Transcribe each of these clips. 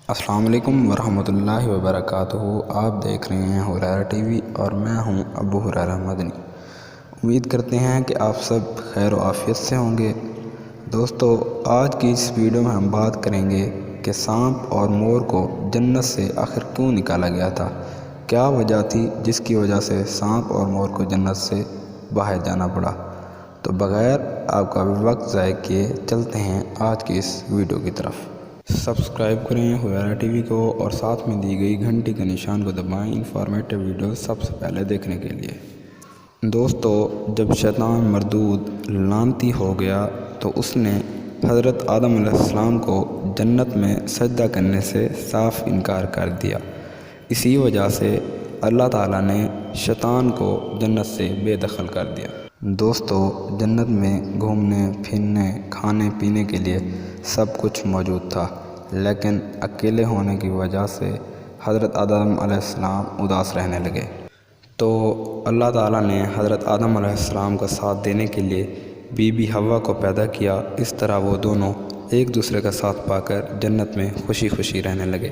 السلام علیکم ورحمۃ اللہ وبرکاتہ۔ آپ دیکھ رہے ہیں ہریرہ ٹی وی اور میں ہوں ابو ہریرہ مدنی۔ امید کرتے ہیں کہ آپ سب خیر و عافیت سے ہوں گے۔ دوستو، آج کی اس ویڈیو میں ہم بات کریں گے کہ سانپ اور مور کو جنت سے آخر کیوں نکالا گیا تھا، کیا وجہ تھی جس کی وجہ سے سانپ اور مور کو جنت سے باہر جانا پڑا۔ تو بغیر آپ کا وقت ضائع کیے چلتے ہیں آج کی اس ویڈیو کی طرف۔ سبسکرائب کریں ہریرہ ٹی وی کو اور ساتھ میں دی گئی گھنٹی کے نشان کو دبائیں انفارمیٹیو ویڈیو سب سے پہلے دیکھنے کے لیے۔ دوستو، جب شیطان مردود لعنتی ہو گیا تو اس نے حضرت آدم علیہ السلام کو جنت میں سجدہ کرنے سے صاف انکار کر دیا۔ اسی وجہ سے اللہ تعالیٰ نے شیطان کو جنت سے بے دخل کر دیا۔ دوستو، جنت میں گھومنے پھرنے کھانے پینے کے لیے سب کچھ موجود تھا، لیکن اکیلے ہونے کی وجہ سے حضرت آدم علیہ السلام اداس رہنے لگے۔ تو اللہ تعالیٰ نے حضرت آدم علیہ السلام کا ساتھ دینے کے لیے بی بی حوا کو پیدا کیا۔ اس طرح وہ دونوں ایک دوسرے کا ساتھ پا کر جنت میں خوشی خوشی رہنے لگے۔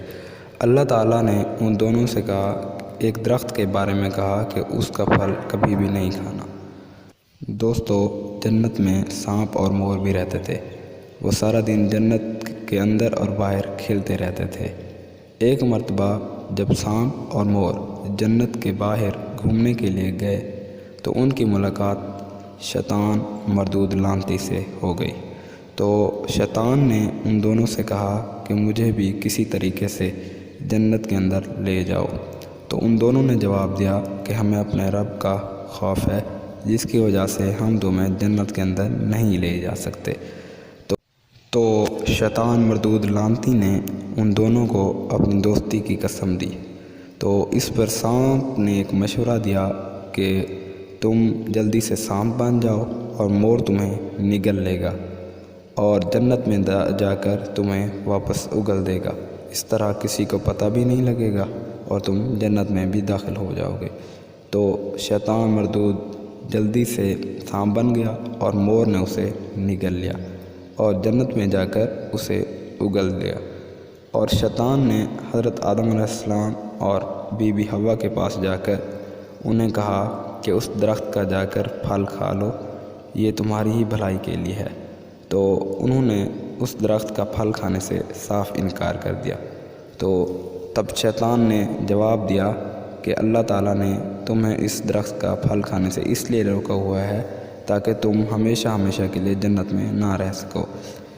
اللہ تعالیٰ نے ان دونوں سے کہا، ایک درخت کے بارے میں کہا کہ اس کا پھل کبھی بھی نہیں کھانا۔ دوستو، جنت میں سانپ اور مور بھی رہتے تھے۔ وہ سارا دن جنت کے اندر اور باہر کھیلتے رہتے تھے۔ ایک مرتبہ جب سانپ اور مور جنت کے باہر گھومنے کے لیے گئے تو ان کی ملاقات شیطان مردود لعنتی سے ہو گئی۔ تو شیطان نے ان دونوں سے کہا کہ مجھے بھی کسی طریقے سے جنت کے اندر لے جاؤ۔ تو ان دونوں نے جواب دیا کہ ہمیں اپنے رب کا خوف ہے، جس کی وجہ سے ہم تمہیں جنت کے اندر نہیں لے جا سکتے۔ تو شیطان مردود لعنتی نے ان دونوں کو اپنی دوستی کی قسم دی۔ تو اس پر سانپ نے ایک مشورہ دیا کہ تم جلدی سے سانپ بن جاؤ اور مور تمہیں نگل لے گا اور جنت میں جا کر تمہیں واپس اگل دے گا۔ اس طرح کسی کو پتہ بھی نہیں لگے گا اور تم جنت میں بھی داخل ہو جاؤ گے۔ تو شیطان مردود جلدی سے سانپ بن گیا اور مور نے اسے نگل لیا اور جنت میں جا کر اسے اگل دیا۔ اور شیطان نے حضرت آدم علیہ السلام اور بی بی حوا کے پاس جا کر انہیں کہا کہ اس درخت کا جا کر پھل کھا لو، یہ تمہاری ہی بھلائی کے لیے ہے۔ تو انہوں نے اس درخت کا پھل کھانے سے صاف انکار کر دیا۔ تو تب شیطان نے جواب دیا کہ اللہ تعالیٰ نے تمہیں اس درخت کا پھل کھانے سے اس لیے روکا ہوا ہے تاکہ تم ہمیشہ ہمیشہ کے لیے جنت میں نہ رہ سکو۔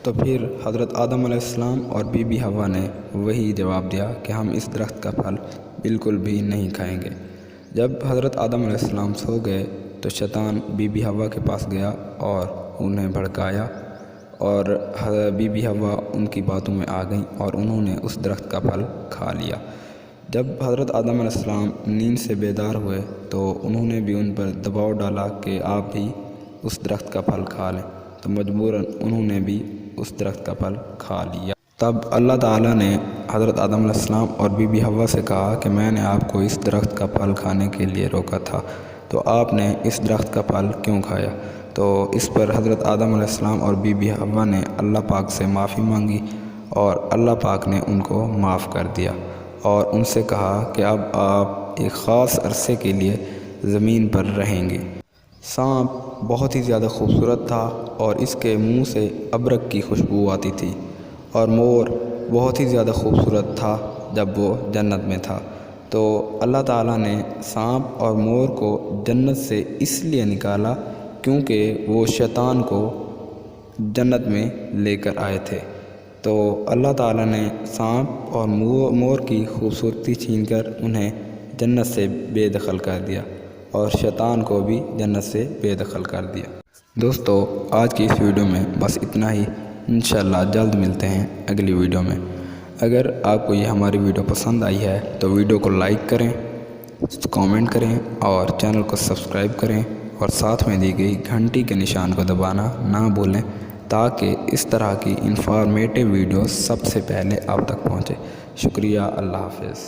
تو پھر حضرت آدم علیہ السلام اور بی بی حوا نے وہی جواب دیا کہ ہم اس درخت کا پھل بالکل بھی نہیں کھائیں گے۔ جب حضرت آدم علیہ السلام سو گئے تو شیطان بی بی حوا کے پاس گیا اور انہیں بھڑکایا اور بی بی حوا ان کی باتوں میں آ گئیں اور انہوں نے اس درخت کا پھل کھا لیا۔ جب حضرت آدم علیہ السلام نیند سے بیدار ہوئے تو انہوں نے بھی ان پر دباؤ ڈالا کہ آپ بھی اس درخت کا پھل کھا لیں، تو مجبوراً انہوں نے بھی اس درخت کا پھل کھا لیا۔ تب اللہ تعالیٰ نے حضرت آدم علیہ السلام اور بی بی حوا سے کہا کہ میں نے آپ کو اس درخت کا پھل کھانے کے لیے روکا تھا، تو آپ نے اس درخت کا پھل کیوں کھایا؟ تو اس پر حضرت آدم علیہ السلام اور بی بی حوا نے اللہ پاک سے معافی مانگی اور اللہ پاک نے ان کو معاف کر دیا اور ان سے کہا کہ اب آپ ایک خاص عرصے کے لیے زمین پر رہیں گے۔ سانپ بہت ہی زیادہ خوبصورت تھا اور اس کے منہ سے ابرک کی خوشبو آتی تھی، اور مور بہت ہی زیادہ خوبصورت تھا جب وہ جنت میں تھا۔ تو اللہ تعالیٰ نے سانپ اور مور کو جنت سے اس لیے نکالا کیونکہ وہ شیطان کو جنت میں لے کر آئے تھے۔ تو اللہ تعالیٰ نے سانپ اور مور کی خوبصورتی چھین کر انہیں جنت سے بے دخل کر دیا اور شیطان کو بھی جنت سے بے دخل کر دیا۔ دوستو، آج کی اس ویڈیو میں بس اتنا ہی۔ انشاءاللہ جلد ملتے ہیں اگلی ویڈیو میں۔ اگر آپ کو یہ ہماری ویڈیو پسند آئی ہے تو ویڈیو کو لائک کریں، کامنٹ کریں اور چینل کو سبسکرائب کریں اور ساتھ میں دی گئی گھنٹی کے نشان کو دبانا نہ بھولیں تاکہ اس طرح کی انفارمیٹیو ویڈیوز سب سے پہلے آپ تک پہنچے۔ شکریہ، اللہ حافظ۔